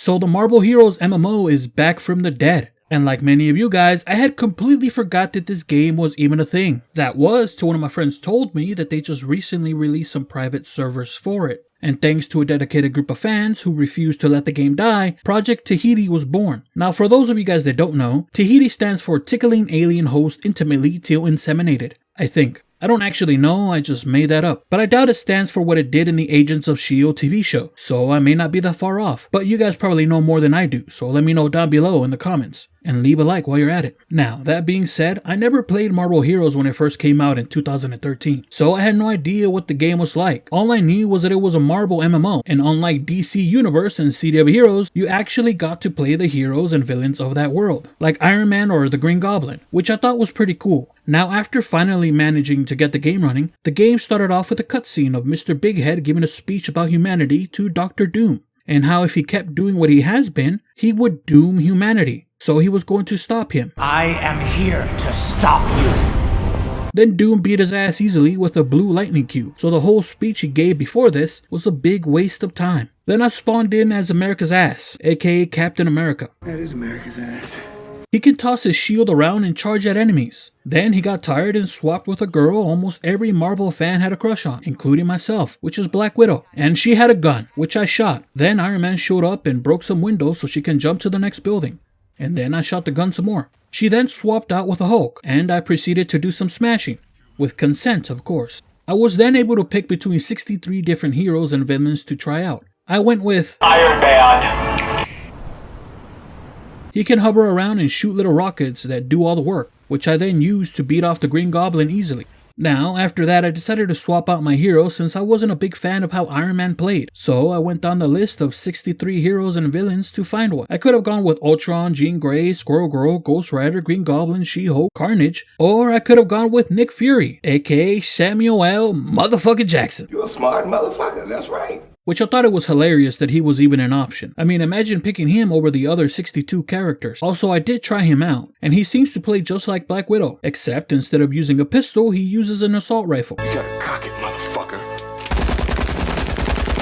So the Marvel Heroes MMO is back from the dead. And like many of you guys, I had completely forgot that this game was even a thing. That was till one of my friends told me that they just recently released some private servers for it. And thanks to a dedicated group of fans who refused to let the game die, Project Tahiti was born. Now for those of you guys that don't know, Tahiti stands for Tickling Alien Host Intimately Till Inseminated, I think. I don't actually know, I just made that up. But I doubt it stands for what it did in the Agents of S.H.I.E.L.D. TV show, so I may not be that far off. But you guys probably know more than I do, so let me know down below in the comments. And leave a like while you're at it. Now, that being said, I never played Marvel Heroes when it first came out in 2013, so I had no idea what the game was like. All I knew was that it was a Marvel MMO, and unlike DC Universe and CW Heroes, you actually got to play the heroes and villains of that world, like Iron Man or the Green Goblin, which I thought was pretty cool. Now, after finally managing to get the game running, the game started off with a cutscene of Mr. Big Head giving a speech about humanity to Dr. Doom, and how if he kept doing what he has been, he would doom humanity. So he was going to stop him. I am here to stop you. Then Doom beat his ass easily with a blue lightning cube, so the whole speech he gave before this was a big waste of time. Then I spawned in as America's ass, aka Captain America. That is America's ass. He can toss his shield around and charge at enemies. Then he got tired and swapped with a girl almost every Marvel fan had a crush on, including myself, which is Black Widow. And she had a gun, which I shot. Then Iron Man showed up and broke some windows so she can jump to the next building. And then I shot the gun some more. She then swapped out with a Hulk, and I proceeded to do some smashing. With consent, of course. I was then able to pick between 63 different heroes and villains to try out. I went with Iron Man. He can hover around and shoot little rockets that do all the work, which I then used to beat off the Green Goblin easily. Now, after that, I decided to swap out my heroes since I wasn't a big fan of how Iron Man played. So I went down the list of 63 heroes and villains to find one. I could have gone with Ultron, Jean Grey, Squirrel Girl, Ghost Rider, Green Goblin, She-Hulk, Carnage, or I could have gone with Nick Fury, aka Samuel L. motherfucking Jackson. You're a smart motherfucker, that's right. Which I thought it was hilarious that he was even an option. I mean, imagine picking him over the other 62 characters. Also, I did try him out, and he seems to play just like Black Widow, except instead of using a pistol, he uses an assault rifle. You gotta cock it, motherfucker.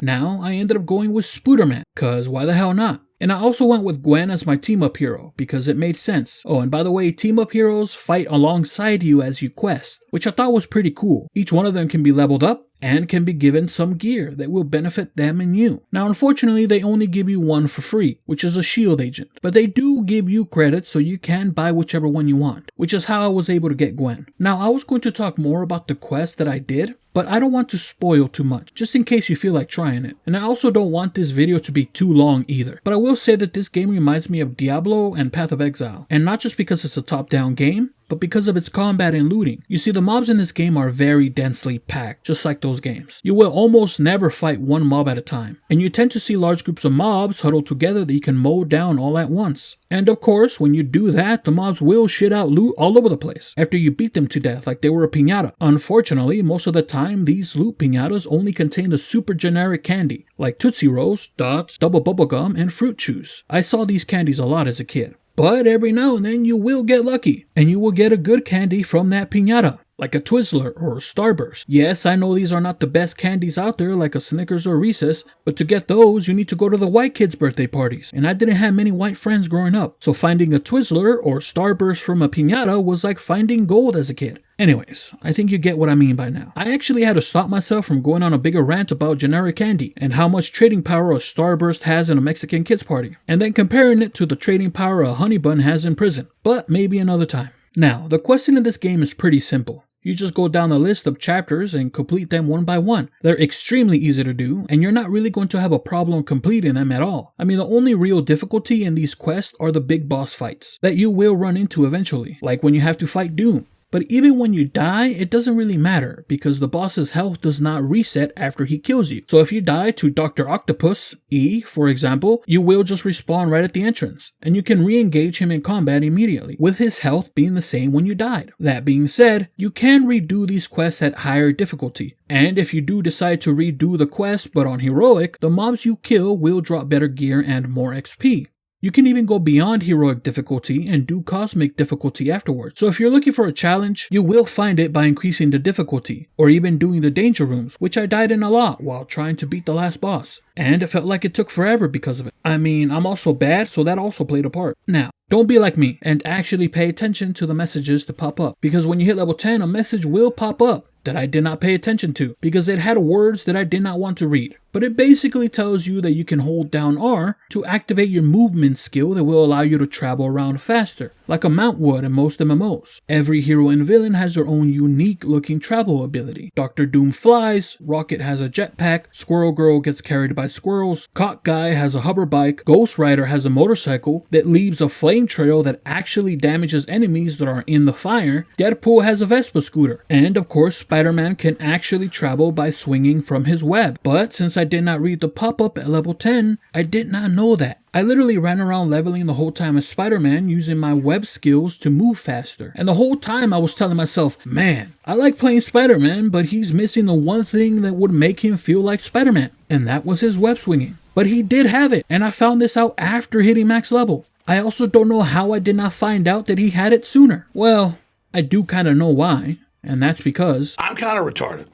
Now, I ended up going with Spooderman, cause why the hell not? And I also went with Gwen as my team-up hero, because it made sense. Oh, and by the way, team-up heroes fight alongside you as you quest, which I thought was pretty cool. Each one of them can be leveled up, and can be given some gear that will benefit them and you. Now, unfortunately, they only give you one for free, which is a shield agent. But they do give you credits so you can buy whichever one you want, which is how I was able to get Gwen. Now, I was going to talk more about the quest that I did, but I don't want to spoil too much, just in case you feel like trying it. And I also don't want this video to be too long either. But I will say that this game reminds me of Diablo and Path of Exile. And not just because it's a top-down game, but because of its combat and looting. You see, the mobs in this game are very densely packed, just like those games. You will almost never fight one mob at a time, and you tend to see large groups of mobs huddled together that you can mow down all at once. And of course, when you do that, the mobs will shit out loot all over the place after you beat them to death like they were a piñata. Unfortunately, most of the time, these loot piñatas only contain a super generic candy, like Tootsie Rolls, Dots, Double Bubblegum, and Fruit Chews. I saw these candies a lot as a kid. But every now and then you will get lucky, and you will get a good candy from that piñata, like a Twizzler or Starburst. Yes, I know these are not the best candies out there like a Snickers or Reese's, but to get those you need to go to the white kids' birthday parties, and I didn't have many white friends growing up, so finding a Twizzler or Starburst from a piñata was like finding gold as a kid. Anyways, I think you get what I mean by now. I actually had to stop myself from going on a bigger rant about generic candy and how much trading power a Starburst has in a Mexican kids party, and then comparing it to the trading power a honey bun has in prison. But maybe another time. Now, the question in this game is pretty simple. You just go down the list of chapters and complete them one by one. They're extremely easy to do, and you're not really going to have a problem completing them at all. I mean, the only real difficulty in these quests are the big boss fights that you will run into eventually, like when you have to fight Doom. But even when you die, it doesn't really matter because the boss's health does not reset after he kills you. So if you die to Dr. Octopus, E, for example, you will just respawn right at the entrance, and you can re-engage him in combat immediately, with his health being the same when you died. That being said, you can redo these quests at higher difficulty, and if you do decide to redo the quest but on heroic, the mobs you kill will drop better gear and more XP. You can even go beyond heroic difficulty and do cosmic difficulty afterwards. So if you're looking for a challenge, you will find it by increasing the difficulty, or even doing the danger rooms, which I died in a lot while trying to beat the last boss. And it felt like it took forever because of it. I mean, I'm also bad, so that also played a part. Now, don't be like me and actually pay attention to the messages to pop up, because when you hit level 10, a message will pop up that I did not pay attention to because it had words that I did not want to read. But it basically tells you that you can hold down R to activate your movement skill that will allow you to travel around faster, like a mount would in most MMOs. Every hero and villain has their own unique looking travel ability. Dr. Doom flies, Rocket has a jetpack, Squirrel Girl gets carried by squirrels, Cock Guy has a hover bike, Ghost Rider has a motorcycle that leaves a flame trail that actually damages enemies that are in the fire, Deadpool has a Vespa scooter, and of course Spider-Man can actually travel by swinging from his web. But since I did not read the pop-up at level 10, I did not know that. I literally ran around leveling the whole time as Spider-Man using my web skills to move faster. And the whole time I was telling myself, man, I like playing Spider-Man, but he's missing the one thing that would make him feel like Spider-Man. And that was his web swinging. But he did have it, and I found this out after hitting max level. I also don't know how I did not find out that he had it sooner. Well, I do kind of know why, and that's because I'm kind of retarded.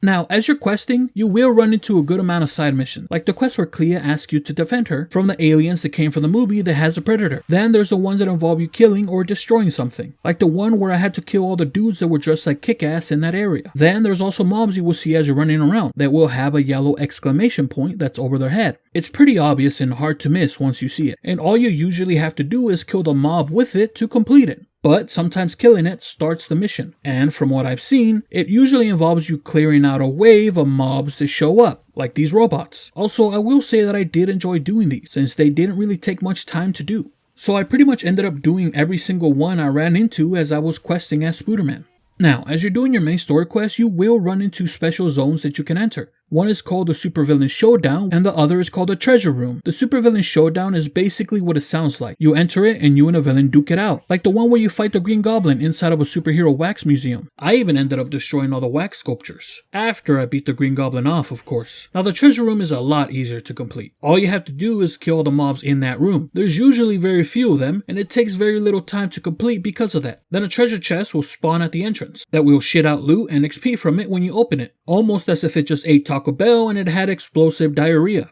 Now, as you're questing, you will run into a good amount of side missions, like the quest where Clea asks you to defend her from the aliens that came from the movie that has a predator. Then there's the ones that involve you killing or destroying something, like the one where I had to kill all the dudes that were dressed like Kick-Ass in that area. Then there's also mobs you will see as you're running around that will have a yellow exclamation point that's over their head. It's pretty obvious and hard to miss once you see it, and all you usually have to do is kill the mob with it to complete it. But sometimes killing it starts the mission, and from what I've seen, it usually involves you clearing out a wave of mobs that show up, like these robots. Also, I will say that I did enjoy doing these, since they didn't really take much time to do. So I pretty much ended up doing every single one I ran into as I was questing as Spooderman. Now, as you're doing your main story quest, you will run into special zones that you can enter. One is called the Supervillain Showdown, and the other is called the Treasure Room. The Supervillain Showdown is basically what it sounds like. You enter it and you and a villain duke it out, like the one where you fight the Green Goblin inside of a superhero wax museum. I even ended up destroying all the wax sculptures, after I beat the Green Goblin off, of course. Now the Treasure Room is a lot easier to complete. All you have to do is kill all the mobs in that room. There's usually very few of them, and it takes very little time to complete because of that. Then a treasure chest will spawn at the entrance, that will shit out loot and XP from it when you open it, almost as if it just ate Taco Bell and it had explosive diarrhea.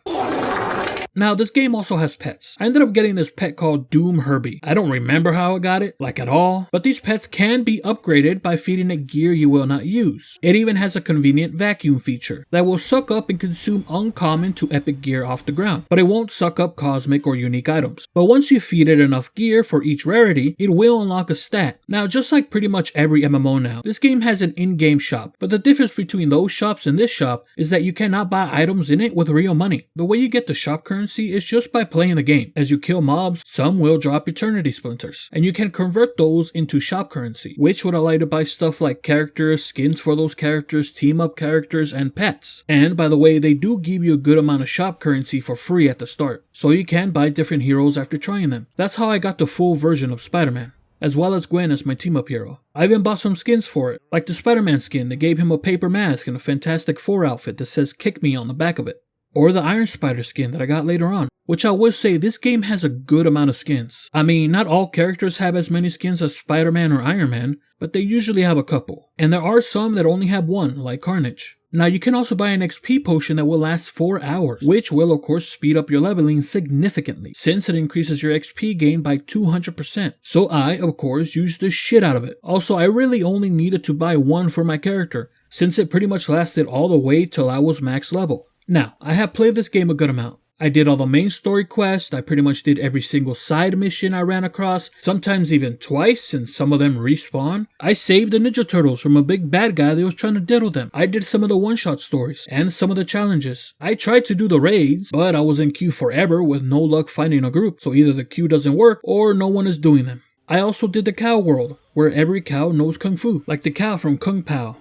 Now, this game also has pets. I ended up getting this pet called Doom Herbie. I don't remember how I got it, like at all, but these pets can be upgraded by feeding it gear you will not use. It even has a convenient vacuum feature that will suck up and consume uncommon to epic gear off the ground, but it won't suck up cosmic or unique items. But once you feed it enough gear for each rarity, it will unlock a stat. Now, just like pretty much every MMO now, this game has an in-game shop, but the difference between those shops and this shop is that you cannot buy items in it with real money. The way you get the shop currency is just by playing the game. As you kill mobs, some will drop eternity splinters, and you can convert those into shop currency, which would allow you to buy stuff like characters, skins for those characters, team up characters, and pets. And by the way, they do give you a good amount of shop currency for free at the start, so you can buy different heroes after trying them. That's how I got the full version of Spider-Man, as well as Gwen as my team-up hero. I even bought some skins for it, like the Spider-Man skin that gave him a paper mask and a Fantastic Four outfit that says "Kick Me" on the back of it. Or the Iron Spider skin that I got later on, which I would say this game has a good amount of skins. I mean, not all characters have as many skins as Spider-Man or Iron Man, but they usually have a couple. And there are some that only have one, like Carnage. Now you can also buy an XP potion that will last 4 hours, which will of course speed up your leveling significantly, since it increases your XP gain by 200%. So I, of course, used the shit out of it. Also, I really only needed to buy one for my character, since it pretty much lasted all the way till I was max level. Now, I have played this game a good amount. I did all the main story quests, I pretty much did every single side mission I ran across, sometimes even twice, and some of them respawn. I saved the Ninja Turtles from a big bad guy that was trying to diddle them. I did some of the one-shot stories, and some of the challenges. I tried to do the raids, but I was in queue forever with no luck finding a group, so either the queue doesn't work, or no one is doing them. I also did the cow world, where every cow knows Kung Fu, like the cow from Kung Pao.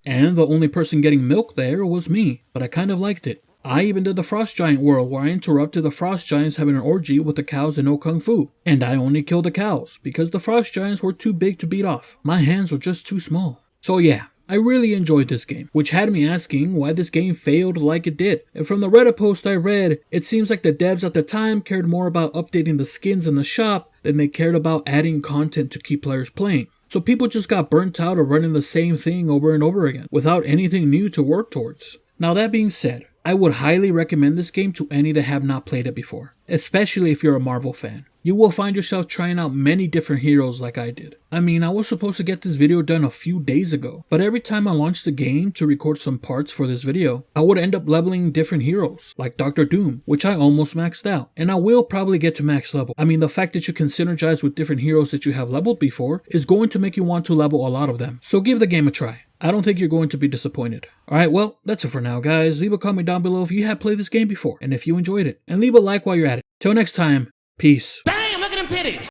And the only person getting milk there was me, but I kind of liked it. I even did the Frost Giant world where I interrupted the Frost Giants having an orgy with the cows that know Kung Fu. And I only killed the cows, because the Frost Giants were too big to beat off. My hands were just too small. So yeah, I really enjoyed this game, which had me asking why this game failed like it did. And from the Reddit post I read, it seems like the devs at the time cared more about updating the skins in the shop than they cared about adding content to keep players playing. So people just got burnt out of running the same thing over and over again, without anything new to work towards. Now that being said, I would highly recommend this game to any that have not played it before, especially if you're a Marvel fan. You will find yourself trying out many different heroes like I did. I mean, I was supposed to get this video done a few days ago, but every time I launched the game to record some parts for this video, I would end up leveling different heroes, like Dr. Doom, which I almost maxed out, and I will probably get to max level. I mean, the fact that you can synergize with different heroes that you have leveled before is going to make you want to level a lot of them, so give the game a try. I don't think you're going to be disappointed. Alright, well, that's it for now, guys. Leave a comment down below if you have played this game before, and if you enjoyed it, and leave a like while you're at it. Till next time, peace. Damn, look at them titties!